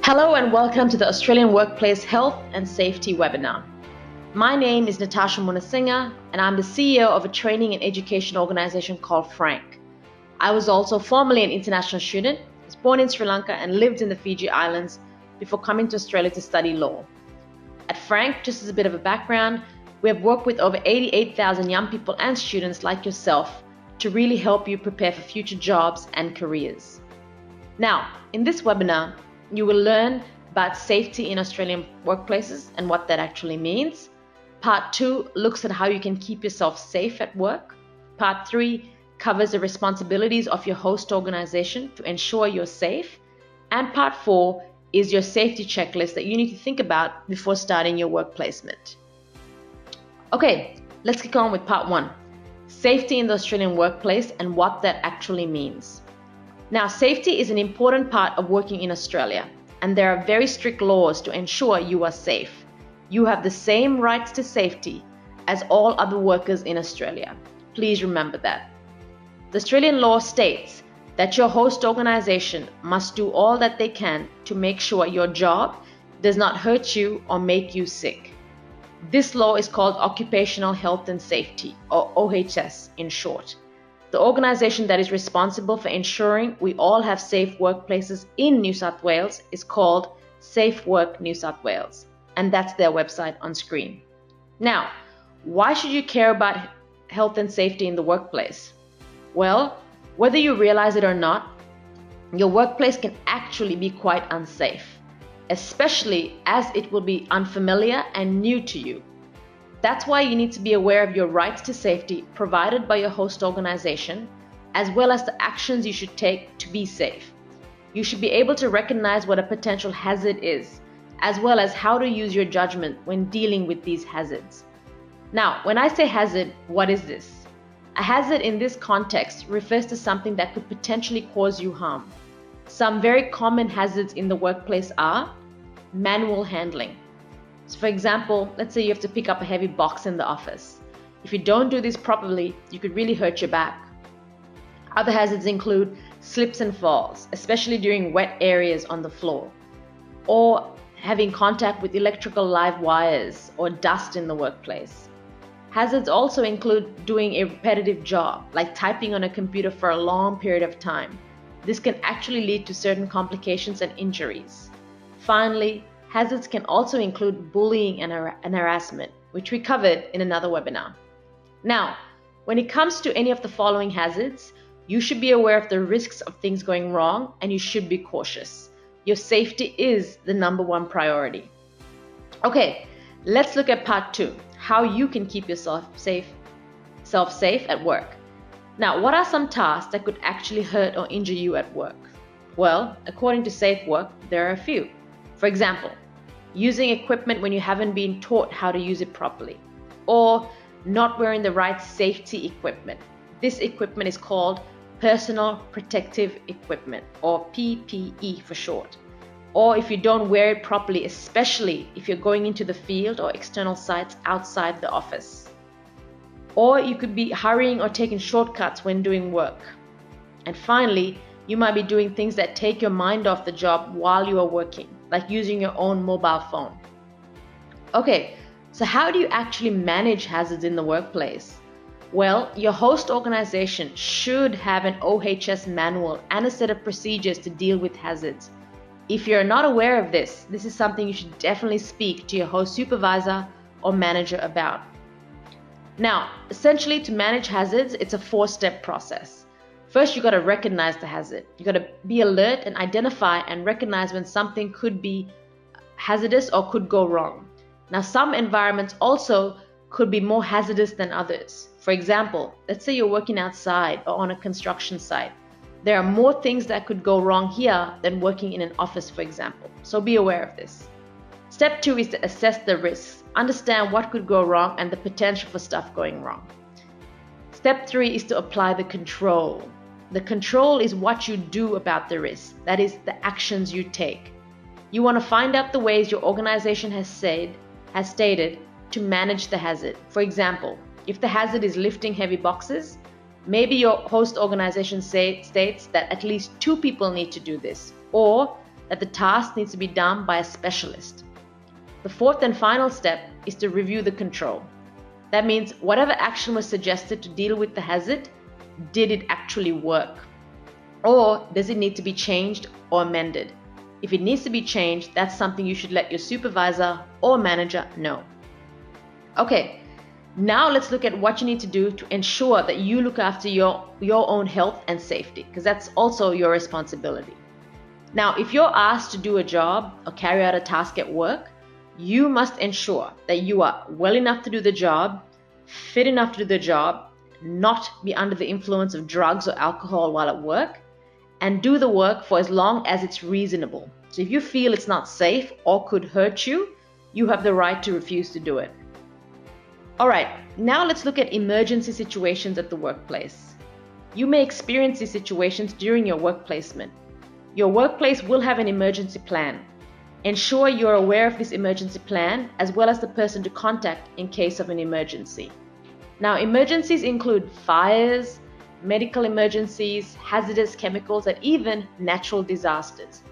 Hello and welcome to the Australian Workplace Health and Safety webinar. My name is Natasha Munasinghe and I'm the CEO of a training and education organization called Frank. I was also formerly an international student, was born in Sri Lanka and lived in the Fiji Islands before coming to Australia to study law. At Frank, just as a bit of a background, we have worked with over 88,000 young people and students like yourself to really help you prepare for future jobs and careers. Now, in this webinar, you will learn about safety in Australian workplaces and what that actually means. Part 2 looks at how you can keep yourself safe at work. Part 3 covers the responsibilities of your host organization to ensure you're safe. And Part 4 is your safety checklist that you need to think about before starting your work placement. Okay, let's kick on with Part 1. Safety in the Australian workplace and what that actually means. Now, safety is an important part of working in Australia, and there are very strict laws to ensure you are safe. You have the same rights to safety as all other workers in Australia. Please remember that. The Australian law states that your host organization must do all that they can to make sure your job does not hurt you or make you sick. This law is called Occupational Health and Safety, or OHS in short. The organisation that is responsible for ensuring we all have safe workplaces in New South Wales is called Safe Work New South Wales, and that's their website on screen. Now, why should you care about health and safety in the workplace? Well, whether you realize it or not, your workplace can actually be quite unsafe, especially as it will be unfamiliar and new to you. That's why you need to be aware of your rights to safety provided by your host organization, as well as the actions you should take to be safe. You should be able to recognize what a potential hazard is, as well as how to use your judgment when dealing with these hazards. Now, when I say hazard, what is this? A hazard in this context refers to something that could potentially cause you harm. Some very common hazards in the workplace are manual handling. So for example, let's say you have to pick up a heavy box in the office. If you don't do this properly, you could really hurt your back. Other hazards include slips and falls, especially during wet areas on the floor, or having contact with electrical live wires or dust in the workplace. Hazards also include doing a repetitive job, like typing on a computer for a long period of time. This can actually lead to certain complications and injuries. Finally, hazards can also include bullying and harassment, which we covered in another webinar. Now, when it comes to any of the following hazards, you should be aware of the risks of things going wrong and you should be cautious. Your safety is the number one priority. Okay, let's look at part 2, how you can keep yourself safe at work. Now, what are some tasks that could actually hurt or injure you at work? Well, according to Safe Work, there are a few. For example, using equipment when you haven't been taught how to use it properly, or not wearing the right safety equipment. This equipment is called Personal Protective Equipment, or PPE for short. Or if you don't wear it properly, especially if you're going into the field or external sites outside the office. Or you could be hurrying or taking shortcuts when doing work. And finally, you might be doing things that take your mind off the job while you are working, like using your own mobile phone. Okay, so how do you actually manage hazards in the workplace? Well, your host organization should have an OHS manual and a set of procedures to deal with hazards. If you're not aware of this is something you should definitely speak to your host supervisor or manager about. Now, essentially to manage hazards, it's a 4-step process. First, you got to recognize the hazard. You got to be alert and identify and recognize when something could be hazardous or could go wrong. Now, some environments also could be more hazardous than others. For example, let's say you're working outside or on a construction site. There are more things that could go wrong here than working in an office, for example. So be aware of this. Step 2 is to assess the risks, understand what could go wrong and the potential for stuff going wrong. Step 3 is to apply the control. The control is what you do about the risk, that is, the actions you take. You want to find out the ways your organization has stated to manage the hazard. For example, if the hazard is lifting heavy boxes, maybe your host organization states that at least 2 people need to do this, or that the task needs to be done by a specialist. The fourth and final step is to review the control. That means whatever action was suggested to deal with the hazard, did it actually work? Or does it need to be changed or amended? If it needs to be changed, that's something you should let your supervisor or manager know. Okay, now let's look at what you need to do to ensure that you look after your own health and safety, because that's also your responsibility. Now, if you're asked to do a job or carry out a task at work, you must ensure that you are well enough to do the job, fit enough to do the job, not be under the influence of drugs or alcohol while at work, and do the work for as long as it's reasonable. So if you feel it's not safe or could hurt you, you have the right to refuse to do it. Alright, now let's look at emergency situations at the workplace. You may experience these situations during your work placement. Your workplace will have an emergency plan. Ensure you're aware of this emergency plan as well as the person to contact in case of an emergency. Now, emergencies include fires, medical emergencies, hazardous chemicals, and even natural disasters.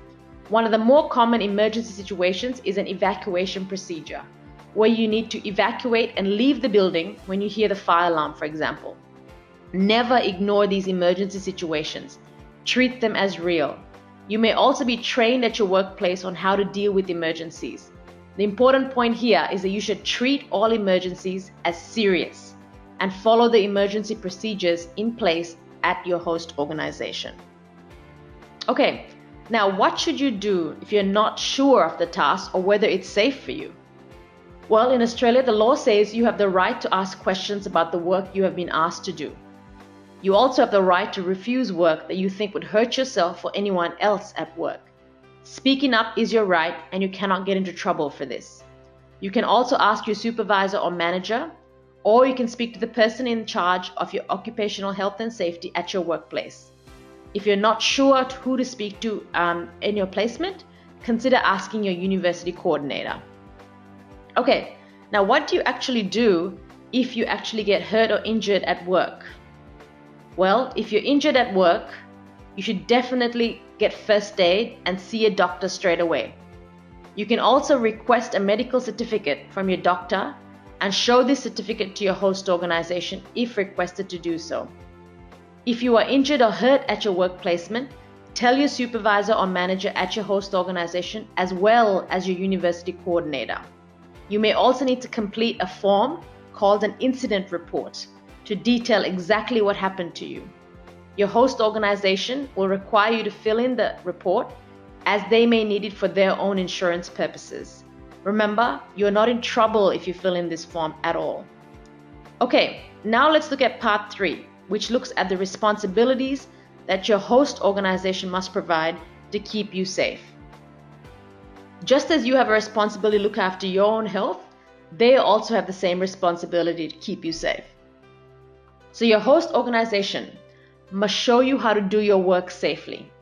One of the more common emergency situations is an evacuation procedure, where you need to evacuate and leave the building when you hear the fire alarm, for example. Never ignore these emergency situations. Treat them as real. You may also be trained at your workplace on how to deal with emergencies. The important point here is that you should treat all emergencies as serious and follow the emergency procedures in place at your host organization. Okay, now what should you do if you're not sure of the task or whether it's safe for you? Well, in Australia, the law says you have the right to ask questions about the work you have been asked to do. You also have the right to refuse work that you think would hurt yourself or anyone else at work. Speaking up is your right, and you cannot get into trouble for this. You can also ask your supervisor or manager, or you can speak to the person in charge of your occupational health and safety at your workplace. If you're not sure who to speak to in your placement, consider asking your university coordinator. Okay, now what do you actually do if you actually get hurt or injured at work? Well, if you're injured at work, you should definitely get first aid and see a doctor straight away. You can also request a medical certificate from your doctor and show this certificate to your host organization if requested to do so. If you are injured or hurt at your work placement, tell your supervisor or manager at your host organization as well as your university coordinator. You may also need to complete a form called an incident report to detail exactly what happened to you. Your host organization will require you to fill in the report as they may need it for their own insurance purposes. Remember, you're not in trouble if you fill in this form at all. Okay, now let's look at part 3, which looks at the responsibilities that your host organization must provide to keep you safe. Just as you have a responsibility to look after your own health, they also have the same responsibility to keep you safe. So your host organization must show you how to do your work safely.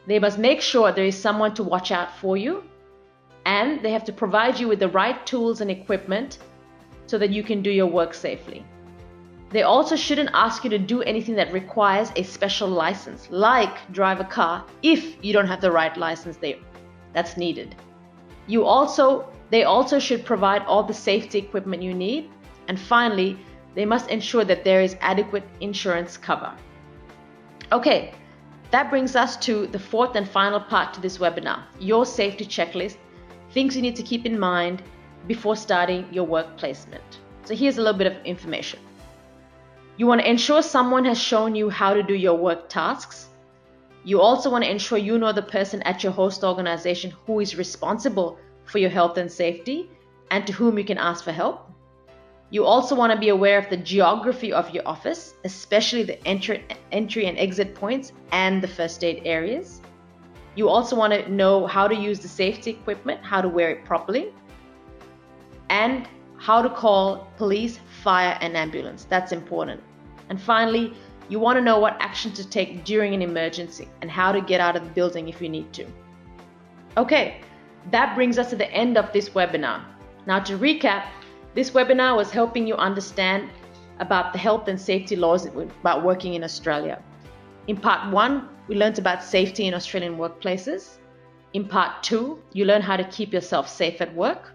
They must make sure there is someone to watch out for you, and they have to provide you with the right tools and equipment so that you can do your work safely. They also shouldn't ask you to do anything that requires a special license, like drive a car, if you don't have the right license that's needed. They also should provide all the safety equipment you need, and finally, they must ensure that there is adequate insurance cover. Okay, that brings us to the fourth and final part to this webinar, your safety checklist, things you need to keep in mind before starting your work placement. So here's a little bit of information. You want to ensure someone has shown you how to do your work tasks. You also want to ensure you know the person at your host organization who is responsible for your health and safety and to whom you can ask for help. You also want to be aware of the geography of your office, especially the entry and exit points and the first aid areas. You also want to know how to use the safety equipment, how to wear it properly, and how to call police, fire, and ambulance. That's important. And finally, you want to know what action to take during an emergency and how to get out of the building if you need to. Okay, that brings us to the end of this webinar. Now to recap, this webinar was helping you understand about the health and safety laws about working in Australia. In part 1, we learned about safety in Australian workplaces. In part 2, you learn how to keep yourself safe at work.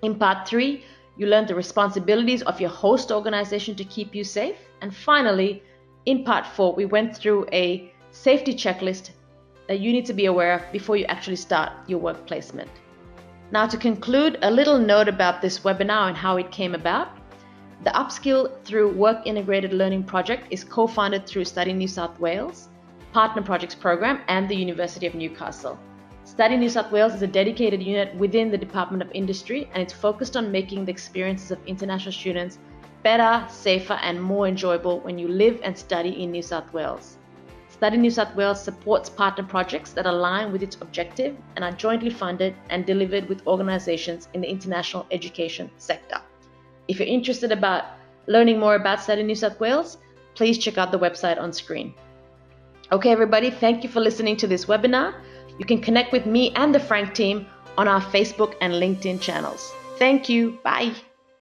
In part 3, you learn the responsibilities of your host organization to keep you safe. And finally, in part 4, we went through a safety checklist that you need to be aware of before you actually start your work placement. Now, to conclude, a little note about this webinar and how it came about. The Upskill Through Work Integrated Learning project is co-funded through Study New South Wales, Partner Projects Program, and the University of Newcastle. Study New South Wales is a dedicated unit within the Department of Industry, and it's focused on making the experiences of international students better, safer, and more enjoyable when you live and study in New South Wales. Study New South Wales supports partner projects that align with its objective and are jointly funded and delivered with organizations in the international education sector. If you're interested about learning more about Study New South Wales, please check out the website on screen. Okay, everybody, thank you for listening to this webinar. You can connect with me and the Frank team on our Facebook and LinkedIn channels. Thank you. Bye.